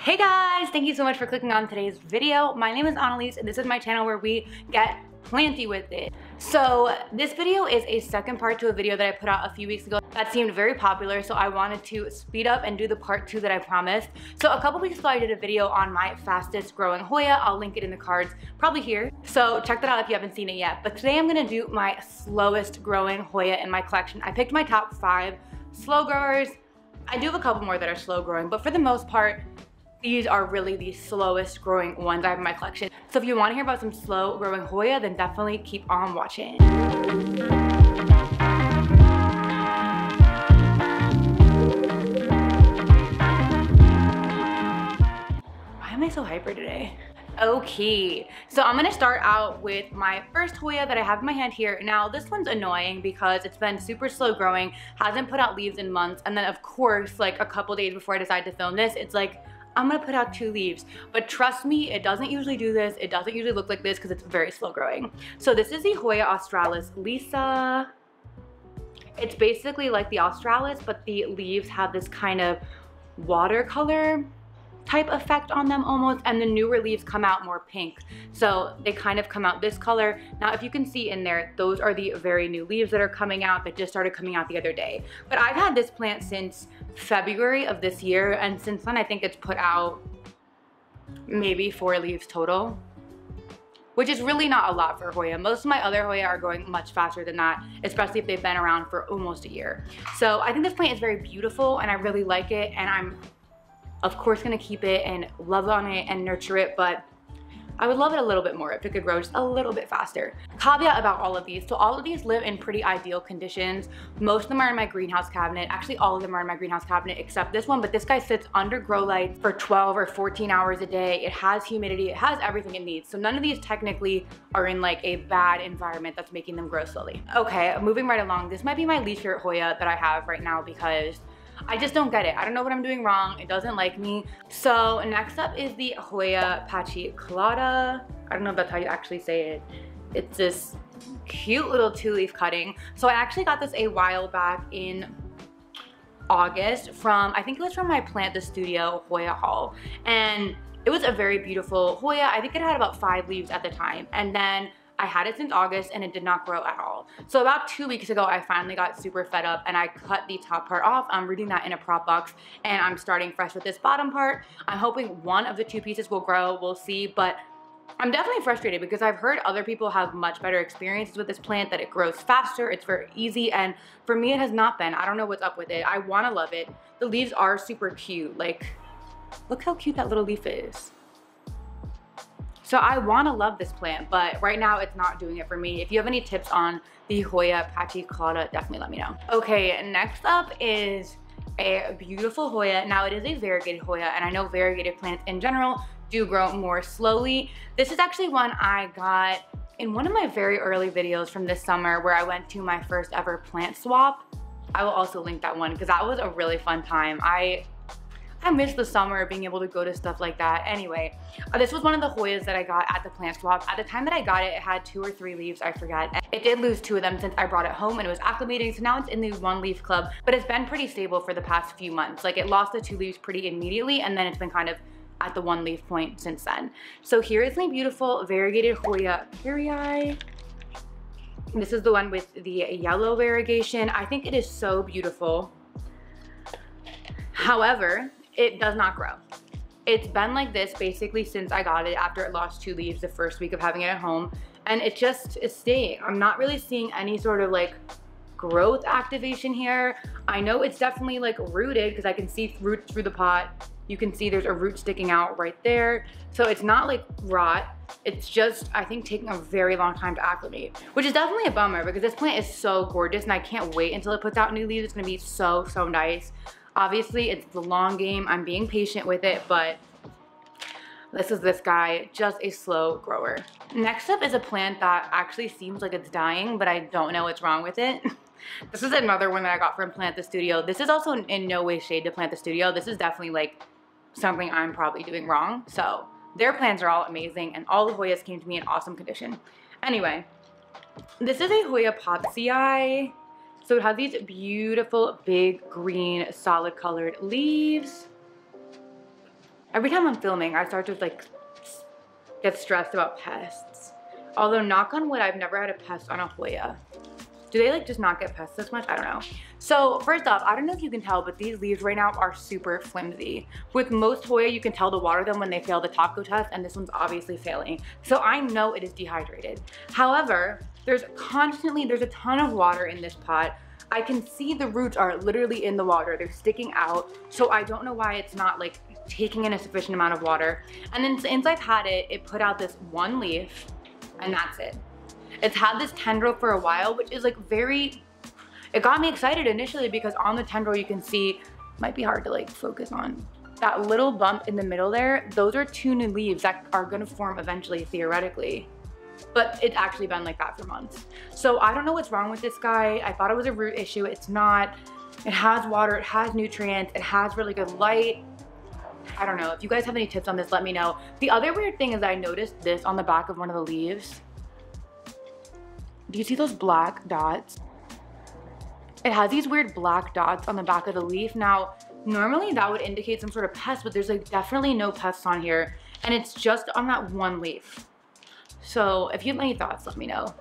Hey guys, thank you so much for clicking on today's video. My name is Annalise and this is my channel where we get planty with it. So this video is a second part to a video that I put out a few weeks ago that seemed very popular, so I wanted to speed up and do the part 2 that I promised. So a couple weeks ago I did a video on my fastest growing Hoya. I'll link it in the cards, probably here. So check that out if you haven't seen it yet. But today I'm gonna do my slowest growing Hoya in my collection. I picked my top 5 slow growers. I do have a couple more that are slow growing, but for the most part, these are really the slowest growing ones I have in my collection. So if you want to hear about some slow growing Hoya, then definitely keep on watching. Why am I so hyper today? Okay, so I'm gonna start out with my first Hoya that I have in my hand here. Now this one's annoying because it's been super slow growing, hasn't put out leaves in months, and then of course, like a couple days before I decided to film this, it's like, I'm gonna put out 2 leaves, but trust me, it doesn't usually do this. It doesn't usually look like this because it's very slow growing. So this is the Hoya Australis Lisa. It's basically like the Australis, but the leaves have this kind of watercolor type effect on them almost, and the newer leaves come out more pink. So they kind of come out this color. Now if you can see in there, those are the very new leaves that are coming out that just started coming out the other day. But I've had this plant since February of this year, and since then I think it's put out maybe 4 leaves total, which is really not a lot for Hoya. Most of my other Hoya are going much faster than that, especially if they've been around for almost a year. So I think this plant is very beautiful and I really like it, and I'm of course gonna keep it and love on it and nurture it, but I would love it a little bit more if it could grow just a little bit faster. Caveat about all of these. So all of these live in pretty ideal conditions. Most of them are in my greenhouse cabinet. Actually, all of them are in my greenhouse cabinet except this one, but this guy sits under grow lights for 12 or 14 hours a day. It has humidity, it has everything it needs. So none of these technically are in like a bad environment that's making them grow slowly. Okay, moving right along. This might be my least favorite Hoya that I have right now because I just don't get it. I don't know what I'm doing wrong. It doesn't like me. So next up is the Hoya Apache Caudata. I don't know if that's how you actually say it. It's this cute little 2-leaf cutting. So I actually got this a while back in August from, I think it was from my Plant the Studio Hoya haul. And it was a very beautiful Hoya. I think it had about 5 leaves at the time. And then I had it since August and it did not grow at all. So about 2 weeks ago, I finally got super fed up and I cut the top part off. I'm rooting that in a prop box and I'm starting fresh with this bottom part. I'm hoping one of the 2 pieces will grow, we'll see, but I'm definitely frustrated because I've heard other people have much better experiences with this plant, that it grows faster, it's very easy, and for me it has not been. I don't know what's up with it. I wanna love it. The leaves are super cute. Like, look how cute that little leaf is. So I want to love this plant, but right now it's not doing it for me. If you have any tips on the Hoya Apache Caudata, definitely let me know. Okay, next up is a beautiful Hoya. Now it is a variegated Hoya, and I know variegated plants in general do grow more slowly. This is actually one I got in one of my very early videos from this summer where I went to my first ever plant swap. I will also link that one because that was a really fun time. I miss the summer, being able to go to stuff like that. Anyway, this was one of the Hoyas that I got at the plant swap. At the time that I got it, it had 2 or 3 leaves, I forget. It did lose 2 of them since I brought it home and it was acclimating, so now it's in the 1 leaf club, but it's been pretty stable for the past few months. Like, it lost the 2 leaves pretty immediately and then it's been kind of at the 1 leaf point since then. So here is my beautiful variegated Hoya Periodi. This is the one with the yellow variegation. I think it is so beautiful. However, it does not grow. It's been like this basically since I got it after it lost 2 leaves the first week of having it at home, and it just is staying. I'm not really seeing any sort of like growth activation here. I know it's definitely like rooted because I can see roots through the pot. You can see there's a root sticking out right there. So it's not like rot. It's just, I think, taking a very long time to acclimate, which is definitely a bummer because this plant is so gorgeous and I can't wait until it puts out new leaves. It's gonna be so, so nice. Obviously, it's the long game. I'm being patient with it, but this is this guy, just a slow grower. Next up is a plant that actually seems like it's dying, but I don't know what's wrong with it. This is another one that I got from Plant the Studio. This is also in no way shade to Plant the Studio. This is definitely like something I'm probably doing wrong. So their plants are all amazing and all the Hoyas came to me in awesome condition. Anyway, this is a Hoya Popsie. So it has these beautiful, big, green, solid colored leaves. Every time I'm filming, I start to like get stressed about pests. Although knock on wood, I've never had a pest on a Hoya. Do they like just not get pests this much? I don't know. So first off, I don't know if you can tell, but these leaves right now are super flimsy. With most Hoya, you can tell to water them when they fail the taco test, and this one's obviously failing. So I know it is dehydrated. However, there's a ton of water in this pot. I can see the roots are literally in the water. They're sticking out. So I don't know why it's not like taking in a sufficient amount of water. And then since I've had it, it put out this one leaf, and that's it. It's had this tendril for a while, which is like it got me excited initially because on the tendril you can see, might be hard to like focus on, that little bump in the middle there, those are 2 new leaves that are gonna form eventually, theoretically. But it's actually been like that for months. So I don't know what's wrong with this guy. I thought it was a root issue, it's not. It has water, it has nutrients, it has really good light. I don't know, if you guys have any tips on this, let me know. The other weird thing is I noticed this on the back of one of the leaves. Do you see those black dots? It has these weird black dots on the back of the leaf. Now, normally that would indicate some sort of pest, but there's like definitely no pests on here. And it's just on that one leaf. So if you have any thoughts, let me know.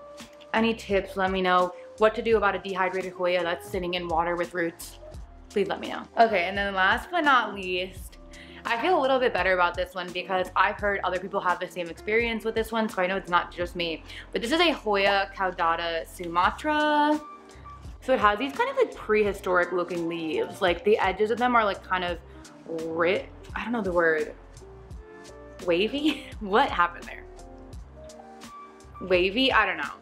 Any tips, let me know. What to do about a dehydrated Hoya that's sitting in water with roots, please let me know. Okay, and then last but not least, I feel a little bit better about this one because I've heard other people have the same experience with this one, so I know it's not just me. But this is a Hoya Caudata Sumotra. So it has these kind of like prehistoric looking leaves. Like the edges of them are like kind of I don't know the word. Wavy? What happened there? Wavy? I don't know.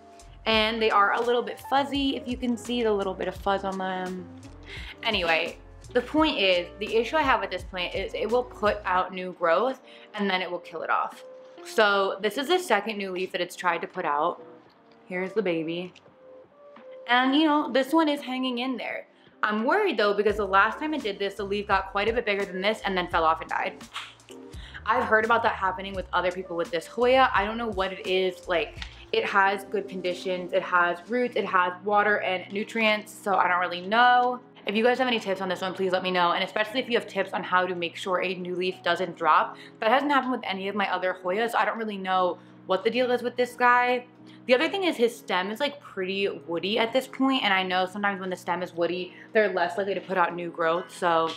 And they are a little bit fuzzy, if you can see the little bit of fuzz on them. Anyway, the point is, the issue I have with this plant is it will put out new growth and then it will kill it off. So this is the second new leaf that it's tried to put out. Here's the baby. And you know, this one is hanging in there. I'm worried though, because the last time it did this, the leaf got quite a bit bigger than this and then fell off and died. I've heard about that happening with other people with this Hoya. I don't know what it is. Like, it has good conditions, it has roots, it has water and nutrients, so I don't really know. If you guys have any tips on this one, please let me know. And especially if you have tips on how to make sure a new leaf doesn't drop. That hasn't happened with any of my other Hoyas. I don't really know what the deal is with this guy. The other thing is his stem is like pretty woody at this point, and I know sometimes when the stem is woody, they're less likely to put out new growth, so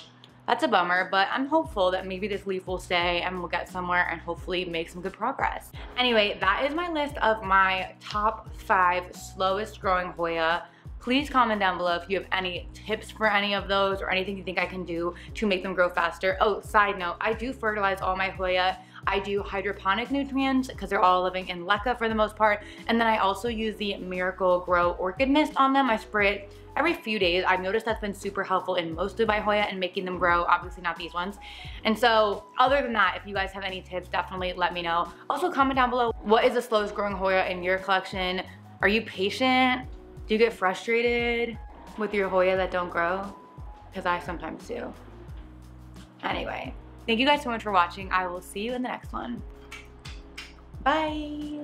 that's a bummer, but I'm hopeful that maybe this leaf will stay and we'll get somewhere and hopefully make some good progress. Anyway, that is my list of my top 5 slowest growing Hoya. Please comment down below if you have any tips for any of those or anything you think I can do to make them grow faster. Oh, side note, I do fertilize all my Hoya. I do hydroponic nutrients because they're all living in leca for the most part. And then I also use the Miracle Grow Orchid Mist on them. I spray it every few days. I've noticed that's been super helpful in most of my Hoya and making them grow, obviously not these ones. And so other than that, if you guys have any tips, definitely let me know. Also comment down below, what is the slowest growing Hoya in your collection? Are you patient? Do you get frustrated with your Hoya that don't grow? Because I sometimes do. Anyway, thank you guys so much for watching. I will see you in the next one. Bye.